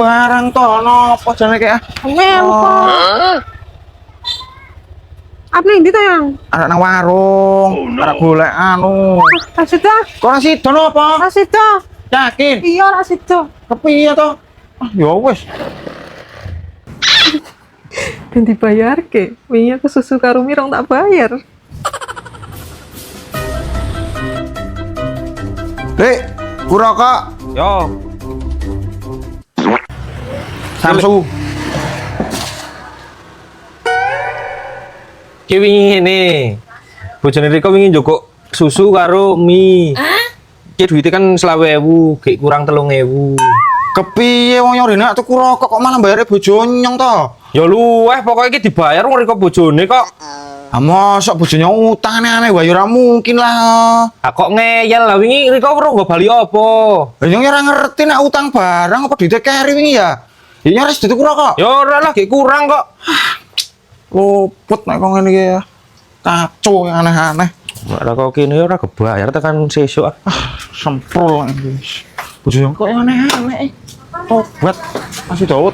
barang to nopo jane kayak. Ngempol. Apa yang itu yang? Anak nang warung, arek golek anu. Rasida, Kok sida napa? Rasida. Yakin? Iya Rasida. Kepiye to? Ya wis. Dan dibayar ke? Wingi aku susu karo mirong tak bayar. Dek, kuroko. Yo, Samsu. ki wingi ngene. Bojone Riko wingi njokok susu karo mie. Ki duite kan 20.000, gek kurang 3.000. Kepiye wong nyori nak tuku rokok kok malah bayare bojo nyong to? Ya luweh pokoke iki dibayar wong Riko bojone kok. Ah mosok bojone utang aneh-aneh wae ora mungkin lah. Ah kok ngeyel lah wingi Riko ora nggo bali apa. Lah nyong ora ngerti nak utang barang apa duite keri wingi ya. Ya nyaris tuku rokok. Ya ora lah gek kurang kok. Luput nek kok ngene iki ya. Kacau yang aneh-aneh. Ora kok kene ora kebayar tekan sesuk. Semprol wis. Bojo nyong kok yang aneh-aneh. Tobat masih dawet.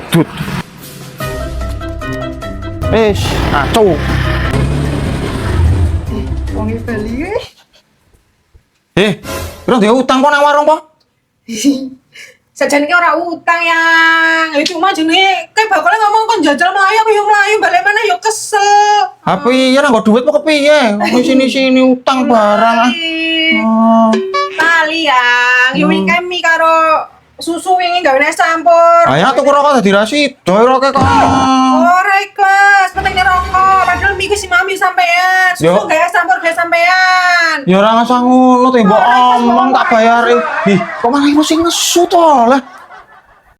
Wis, kacau. Wong Bali Kira dia utang kok nang warung po? Sajane ki ora utang yang. Ya cuma jenenge kayak bakal ngomong kon jajal melayu aku yo melayu balik mana yo kesel. Apa iya nang duit kok kepiye? Kok sini-sini utang barang ah. Oh. Tali yang yo wingi kami karo susu wingi gawe es campur. Ayo tuku rokok dadi rasido rokok kok. Ora ikhlas, penting rokok. Padahal mie si mami sampean. Yo. Susu gawe es campur gawe sampean. Ya ora ngasah ngono to mbok omong tak bayari. Ih, kok malah emosi nesu to lah.